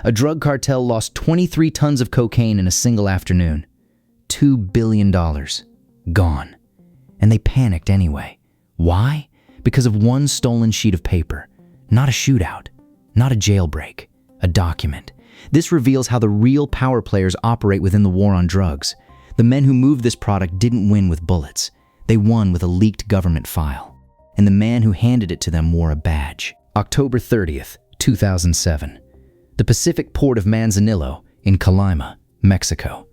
A drug cartel lost 23 tons of cocaine in a single afternoon. $2 billion. Gone. And they panicked anyway. Why? Because of one stolen sheet of paper. Not a shootout. Not a jailbreak. A document. This reveals how the real power players operate within the war on drugs. The men who moved this product didn't win with bullets. They won with a leaked government file. And the man who handed it to them wore a badge. October 30th, 2007. The Pacific port of Manzanillo in Colima, Mexico.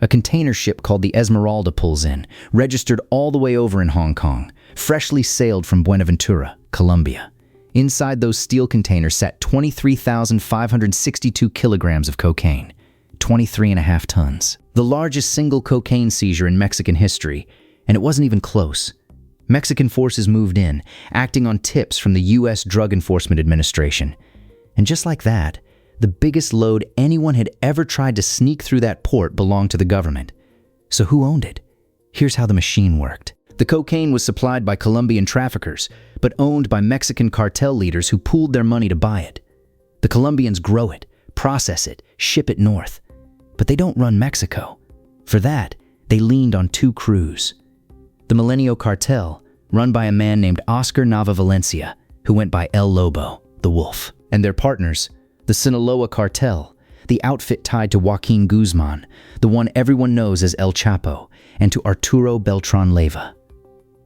A container ship called the Esmeralda pulls in, registered all the way over in Hong Kong, freshly sailed from Buenaventura, Colombia. Inside those steel containers sat 23,562 kilograms of cocaine, 23.5 tons. The largest single cocaine seizure in Mexican history, and it wasn't even close. Mexican forces moved in, acting on tips from the U.S. Drug Enforcement Administration. And just like that, the biggest load anyone had ever tried to sneak through that port belonged to the government. So who owned it? Here's how the machine worked. The cocaine was supplied by Colombian traffickers, but owned by Mexican cartel leaders who pooled their money to buy it. The Colombians grow it, process it, ship it north. But they don't run Mexico. For that, they leaned on two crews. The Millennial Cartel, run by a man named Oscar Nava Valencia, who went by El Lobo, the Wolf, and their partners, the Sinaloa Cartel, the outfit tied to Joaquin Guzman, the one everyone knows as El Chapo, and to Arturo Beltran Leyva.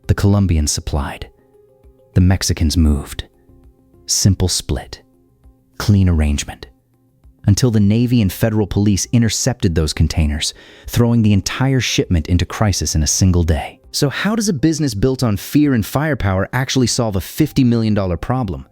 The Colombians supplied. The Mexicans moved. Simple split. Clean arrangement. Until the Navy and federal police intercepted those containers, throwing the entire shipment into crisis in a single day. So how does a business built on fear and firepower actually solve a $50 million problem?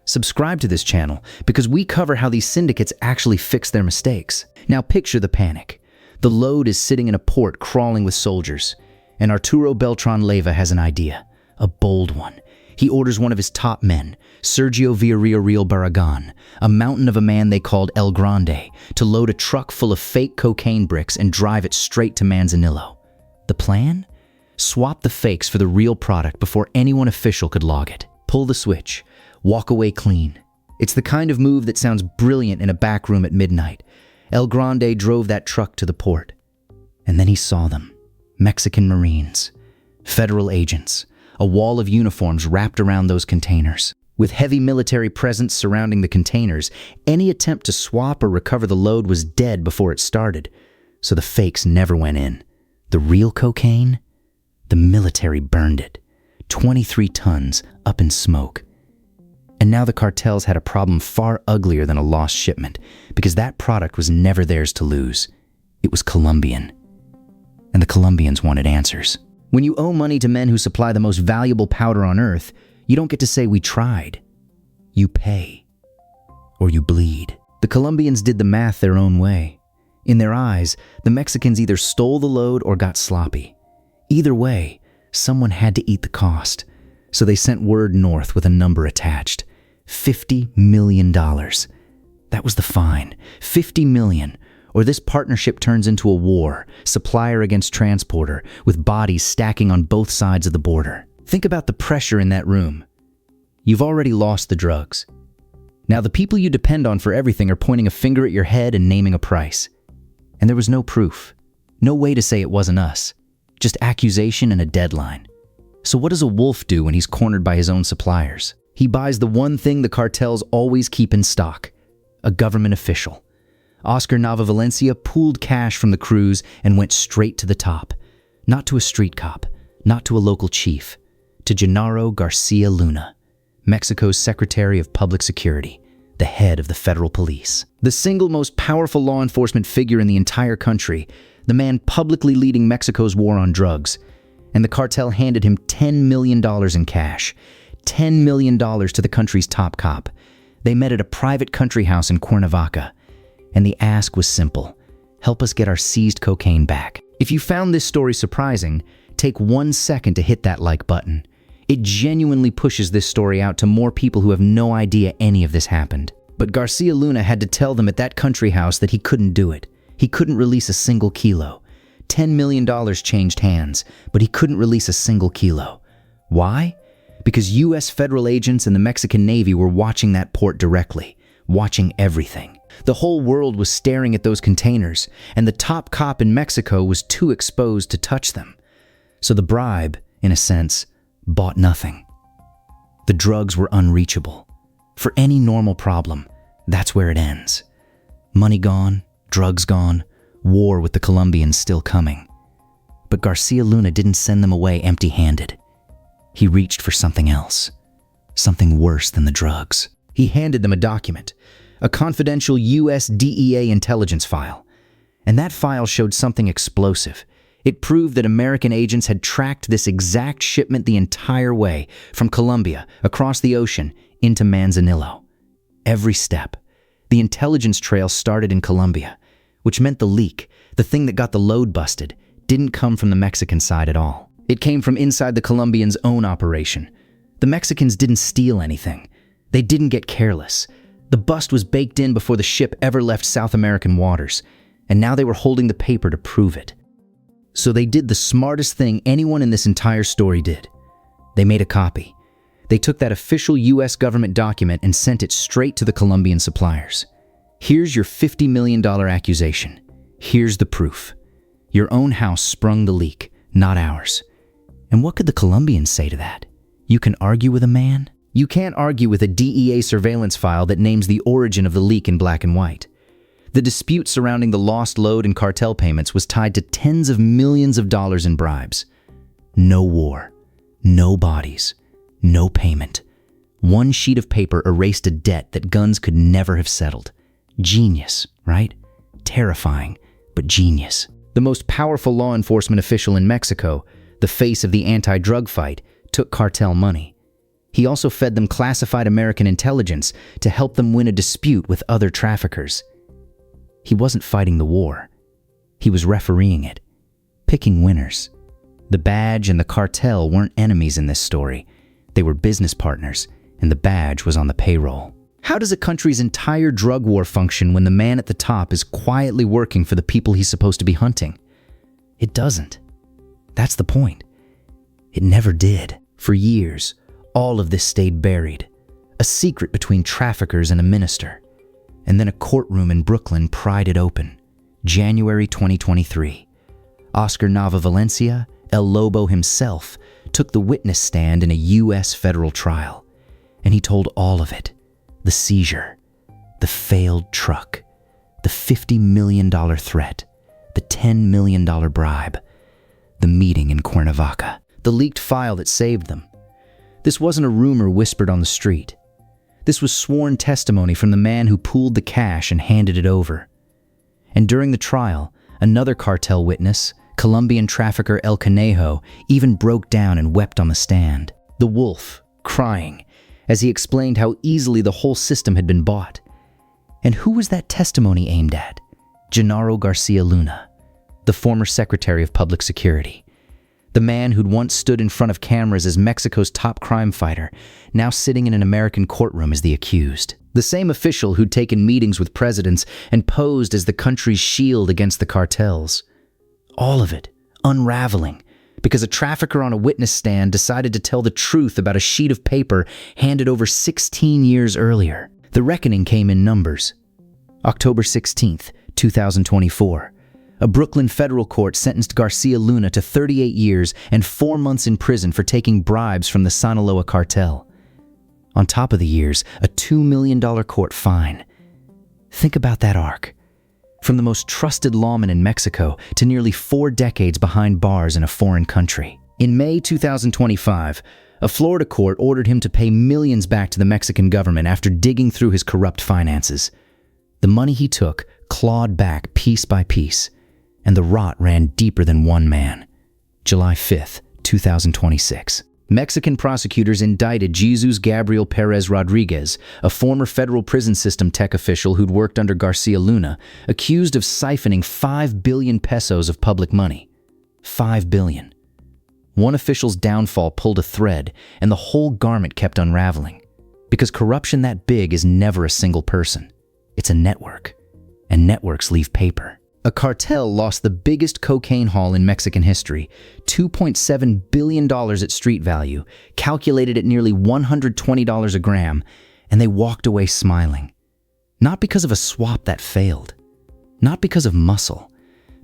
Subscribe to this channel because we cover how these syndicates actually fix their mistakes. Now picture the panic. The load is sitting in a port crawling with soldiers, and Arturo Beltran Leyva has an idea, a bold one. He orders one of his top men, Sergio Villarreal Barragan, a mountain of a man they called El Grande, to load a truck full of fake cocaine bricks and drive it straight to Manzanillo. The plan? Swap the fakes for the real product before anyone official could log it. Pull the switch. Walk away clean. It's the kind of move that sounds brilliant in a back room at midnight. El Grande drove that truck to the port. And then he saw them. Mexican Marines. Federal agents. A wall of uniforms wrapped around those containers. With heavy military presence surrounding the containers, any attempt to swap or recover the load was dead before it started. So the fakes never went in. The real cocaine? The military burned it. 23 tons up in smoke. And now the cartels had a problem far uglier than a lost shipment, because that product was never theirs to lose. It was Colombian. And the Colombians wanted answers. When you owe money to men who supply the most valuable powder on earth, you don't get to say we tried. You pay. Or you bleed. The Colombians did the math their own way. In their eyes, the Mexicans either stole the load or got sloppy. Either way, someone had to eat the cost. So they sent word north with a number attached. $50 million. That was the fine. $50 million. Or this partnership turns into a war, supplier against transporter, with bodies stacking on both sides of the border. Think about the pressure in that room. You've already lost the drugs. Now the people you depend on for everything are pointing a finger at your head and naming a price. And there was no proof. No way to say it wasn't us. Just accusation and a deadline. So what does a wolf do when he's cornered by his own suppliers? He buys the one thing the cartels always keep in stock, a government official. Oscar Nava Valencia pooled cash from the crews and went straight to the top. Not to a street cop, not to a local chief, to Genaro Garcia Luna, Mexico's Secretary of Public Security, the head of the federal police. The single most powerful law enforcement figure in the entire country, the man publicly leading Mexico's war on drugs. And the cartel handed him $10 million in cash. $10 million to the country's top cop. They met at a private country house in Cuernavaca. And the ask was simple. Help us get our seized cocaine back. If you found this story surprising, take 1 second to hit that like button. It genuinely pushes this story out to more people who have no idea any of this happened. But Garcia Luna had to tell them at that country house that he couldn't do it. He couldn't release a single kilo. $10 million changed hands, but he couldn't release a single kilo. Why? Because U.S. federal agents and the Mexican Navy were watching that port directly, watching everything. The whole world was staring at those containers, and the top cop in Mexico was too exposed to touch them. So the bribe, in a sense, bought nothing. The drugs were unreachable. For any normal problem, that's where it ends. Money gone, drugs gone, war with the Colombians still coming. But Garcia Luna didn't send them away empty-handed. He reached for something else, something worse than the drugs. He handed them a document, a confidential US DEA intelligence file. And that file showed something explosive. It proved that American agents had tracked this exact shipment the entire way from Colombia, across the ocean, into Manzanillo. Every step. The intelligence trail started in Colombia, which meant the leak, the thing that got the load busted, didn't come from the Mexican side at all. It came from inside the Colombians' own operation. The Mexicans didn't steal anything. They didn't get careless. The bust was baked in before the ship ever left South American waters, and now they were holding the paper to prove it. So they did the smartest thing anyone in this entire story did. They made a copy. They took that official US government document and sent it straight to the Colombian suppliers. Here's your $50 million accusation. Here's the proof. Your own house sprung the leak, not ours. And what could the Colombians say to that? You can argue with a man? You can't argue with a DEA surveillance file that names the origin of the leak in black and white. The dispute surrounding the lost load and cartel payments was tied to tens of millions of dollars in bribes. No war, no bodies, no payment. One sheet of paper erased a debt that guns could never have settled. Genius, right? Terrifying, but genius. The most powerful law enforcement official in Mexico, the face of the anti-drug fight, took cartel money. He also fed them classified American intelligence to help them win a dispute with other traffickers. He wasn't fighting the war. He was refereeing it, picking winners. The badge and the cartel weren't enemies in this story. They were business partners, and the badge was on the payroll. How does a country's entire drug war function when the man at the top is quietly working for the people he's supposed to be hunting? It doesn't. That's the point. It never did. For years, all of this stayed buried, a secret between traffickers and a minister. And then a courtroom in Brooklyn pried it open. January 2023. Oscar Nava Valencia, El Lobo himself, took the witness stand in a U.S. federal trial. And he told all of it. The seizure, the failed truck, the $50 million threat, the $10 million bribe, the meeting in Cuernavaca, the leaked file that saved them. This wasn't a rumor whispered on the street. This was sworn testimony from the man who pooled the cash and handed it over. And during the trial, another cartel witness, Colombian trafficker El Conejo, even broke down and wept on the stand. The wolf, crying, as he explained how easily the whole system had been bought. And who was that testimony aimed at? Genaro Garcia Luna, the former Secretary of Public Security. The man who'd once stood in front of cameras as Mexico's top crime fighter, now sitting in an American courtroom as the accused. The same official who'd taken meetings with presidents and posed as the country's shield against the cartels. All of it unraveling because a trafficker on a witness stand decided to tell the truth about a sheet of paper handed over 16 years earlier. The reckoning came in numbers. October 16th, 2024. A Brooklyn federal court sentenced Garcia Luna to 38 years and 4 months in prison for taking bribes from the Sinaloa cartel. On top of the years, a $2 million court fine. Think about that arc. From the most trusted lawman in Mexico to nearly 4 decades behind bars in a foreign country. In May 2025, a Florida court ordered him to pay millions back to the Mexican government after digging through his corrupt finances. The money he took clawed back piece by piece. And the rot ran deeper than one man. July 5th, 2026. Mexican prosecutors indicted Jesus Gabriel Perez Rodriguez, a former federal prison system tech official who'd worked under Garcia Luna, accused of siphoning 5 billion pesos of public money. 5 billion. One official's downfall pulled a thread, and the whole garment kept unraveling. Because corruption that big is never a single person. It's a network. And networks leave paper. A cartel lost the biggest cocaine haul in Mexican history, $2.7 billion at street value, calculated at nearly $120 a gram, and they walked away smiling. Not because of a swap that failed. Not because of muscle.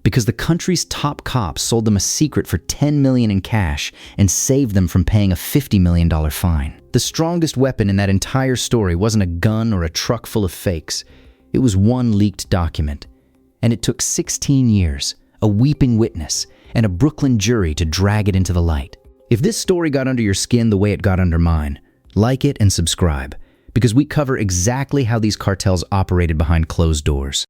Because the country's top cops sold them a secret for $10 million in cash and saved them from paying a $50 million fine. The strongest weapon in that entire story wasn't a gun or a truck full of fakes. It was one leaked document. And it took 16 years, a weeping witness, and a Brooklyn jury to drag it into the light. If this story got under your skin the way it got under mine, like it and subscribe, because we cover exactly how these cartels operated behind closed doors.